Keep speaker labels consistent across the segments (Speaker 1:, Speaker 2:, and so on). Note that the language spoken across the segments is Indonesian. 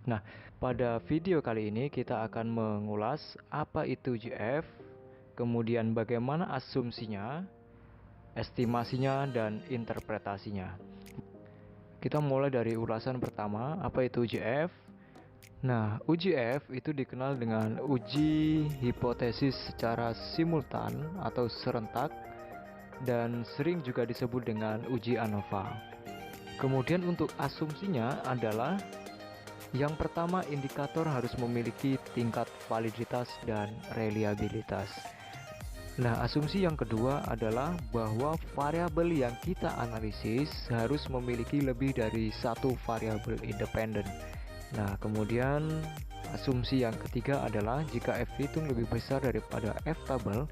Speaker 1: Nah, pada video kali ini kita akan mengulas apa itu UGF, kemudian bagaimana asumsinya, estimasinya, dan interpretasinya. Kita mulai dari ulasan pertama, apa itu UGF? Nah, UGF itu dikenal dengan uji hipotesis secara simultan atau serentak dan sering juga disebut dengan uji ANOVA. Kemudian untuk asumsinya adalah yang pertama, indikator harus memiliki tingkat validitas dan reliabilitas. Nah, asumsi yang kedua adalah bahwa variabel yang kita analisis harus memiliki lebih dari satu variabel independen. Nah, kemudian asumsi yang ketiga adalah jika F hitung lebih besar daripada F tabel,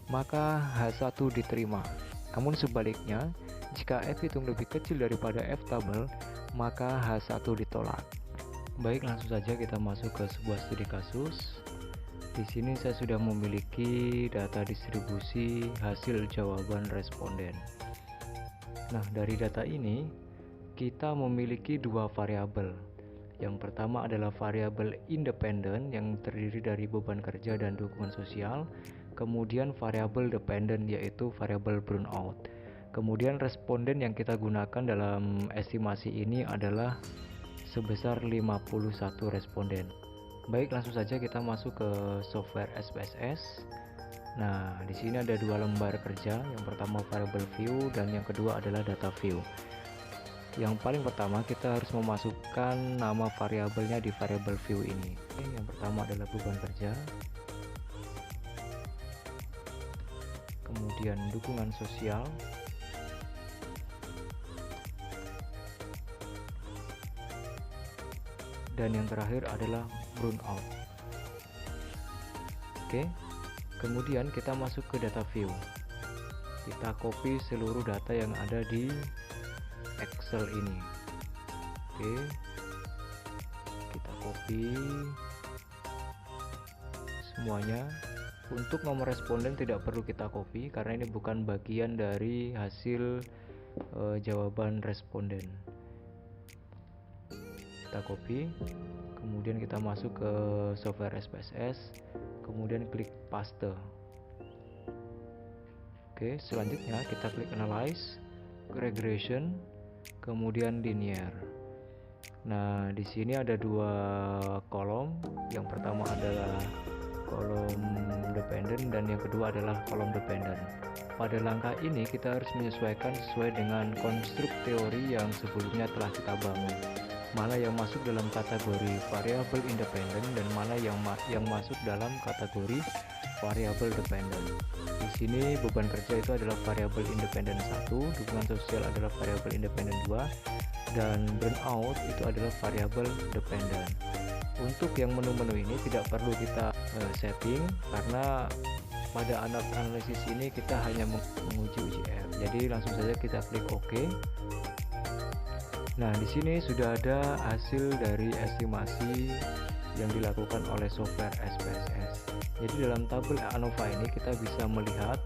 Speaker 1: maka H1 diterima. Namun sebaliknya, jika F hitung lebih kecil daripada F tabel, maka H1 ditolak. Baik, langsung saja kita masuk ke sebuah studi kasus. Di sini saya sudah memiliki data distribusi hasil jawaban responden. Nah, dari data ini kita memiliki dua variabel. Yang pertama adalah variabel independen yang terdiri dari beban kerja dan dukungan sosial. Kemudian variabel dependen yaitu variabel burnout. Kemudian responden yang kita gunakan dalam estimasi ini adalah sebesar 51 responden. Baik, langsung saja kita masuk ke software SPSS. Nah, di sini ada dua lembar kerja. Yang pertama variable view dan yang kedua adalah data view. Yang paling pertama kita harus memasukkan nama variabelnya di variable view ini. Yang pertama adalah beban kerja. Kemudian dukungan sosial. Dan yang terakhir adalah burnout. Oke, kemudian kita masuk ke data view. Kita copy seluruh data yang ada di Excel ini. Oke, kita copy semuanya. Untuk nomor responden tidak perlu kita copy karena ini bukan bagian dari hasil jawaban responden. Kita copy, kemudian kita masuk ke software SPSS, kemudian klik paste. Oke, selanjutnya kita klik analyze, regression, kemudian linear. Nah, di sini ada dua kolom. Yang pertama adalah kolom dependen dan yang kedua adalah kolom dependen. Pada langkah ini kita harus menyesuaikan sesuai dengan konstruk teori yang sebelumnya telah kita bangun. Mana yang masuk dalam kategori variabel independen dan mana yang masuk dalam kategori variabel dependen. Di sini beban kerja itu adalah variabel independen 1, dukungan sosial adalah variabel independen 2, dan burnout itu adalah variabel dependen. Untuk yang menu-menu ini tidak perlu kita setting karena pada analisis ini kita hanya menguji UGF. Jadi langsung saja kita klik OK. Nah, di sini sudah ada hasil dari estimasi yang dilakukan oleh software SPSS. Jadi dalam tabel ANOVA ini kita bisa melihat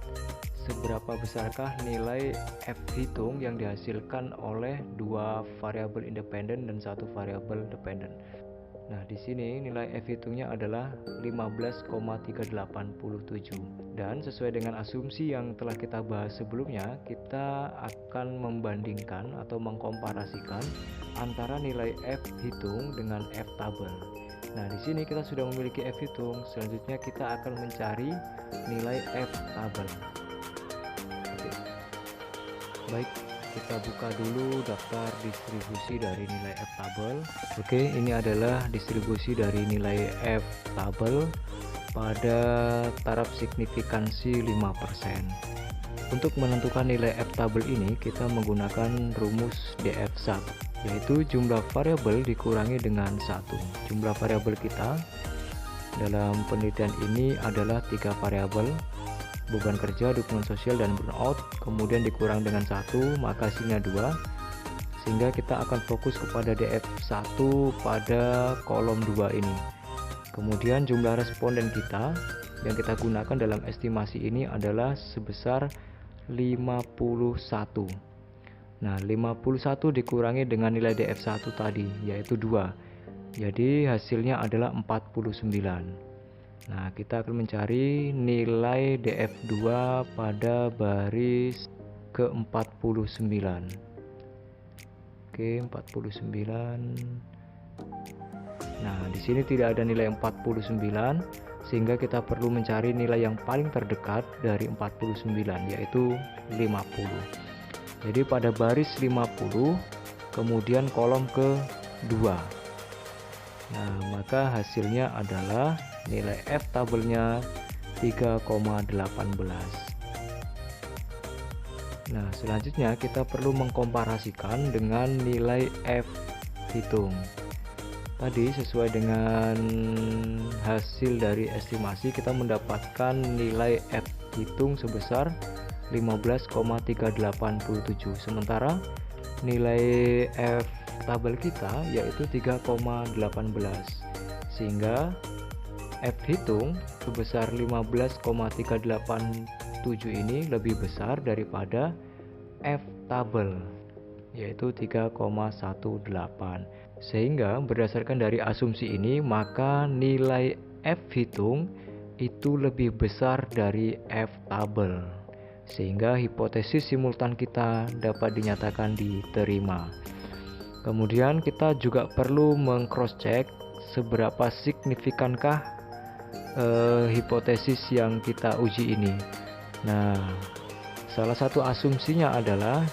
Speaker 1: seberapa besarkah nilai F hitung yang dihasilkan oleh dua variabel independen dan satu variabel dependen. Nah, di sini nilai F hitungnya adalah 15,387 dan sesuai dengan asumsi yang telah kita bahas sebelumnya, kita akan membandingkan atau mengkomparasikan antara nilai F hitung dengan F tabel. Nah, di sini kita sudah memiliki F hitung, selanjutnya kita akan mencari nilai F tabel. Oke. Baik, kita buka dulu daftar distribusi dari nilai F tabel. Oke, ini adalah distribusi dari nilai F tabel pada taraf signifikansi 5%. Untuk menentukan nilai F tabel ini kita menggunakan rumus DF1, yaitu jumlah variabel dikurangi dengan 1. Jumlah variabel kita dalam penelitian ini adalah 3 variabel: beban kerja, dukungan sosial, dan burnout, kemudian dikurang dengan 1, maka hasilnya 2, sehingga kita akan fokus kepada DF1 pada kolom 2 ini. Kemudian jumlah responden kita yang kita gunakan dalam estimasi ini adalah sebesar 51. Nah, 51 dikurangi dengan nilai DF1 tadi, yaitu 2. Jadi hasilnya adalah 49. Nah, kita akan mencari nilai DF2 pada baris ke-49. Oke, 49. Nah, di sini tidak ada nilai 49, sehingga kita perlu mencari nilai yang paling terdekat dari 49, yaitu 50. Jadi pada baris 50, kemudian kolom ke-2. Nah, maka hasilnya adalah nilai F tabelnya 3,18. Nah, selanjutnya kita perlu mengkomparasikan dengan nilai F hitung. Tadi sesuai dengan hasil dari estimasi kita mendapatkan nilai F hitung sebesar 15,387, sementara nilai F tabel kita yaitu 3,18, sehingga F hitung sebesar 15,387 ini lebih besar daripada F tabel yaitu 3,18. Sehingga berdasarkan dari asumsi ini, maka nilai F hitung itu lebih besar dari F tabel, sehingga hipotesis simultan kita dapat dinyatakan diterima. Kemudian kita juga perlu meng-cross check seberapa signifikankah hipotesis yang kita uji ini. Nah, salah satu asumsinya adalah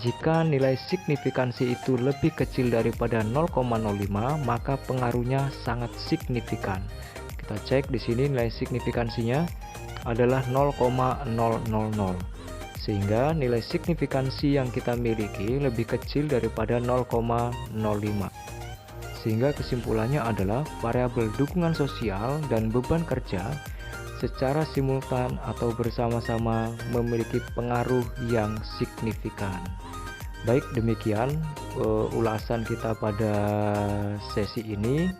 Speaker 1: jika nilai signifikansi itu lebih kecil daripada 0,05, maka pengaruhnya sangat signifikan. Kita cek di sini nilai signifikansinya adalah 0,000, sehingga nilai signifikansi yang kita miliki lebih kecil daripada 0,05. Sehingga kesimpulannya adalah variabel dukungan sosial dan beban kerja secara simultan atau bersama-sama memiliki pengaruh yang signifikan. Baik, demikian ulasan kita pada sesi ini.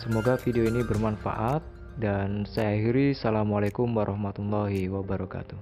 Speaker 1: Semoga video ini bermanfaat dan saya akhiri. Assalamualaikum warahmatullahi wabarakatuh.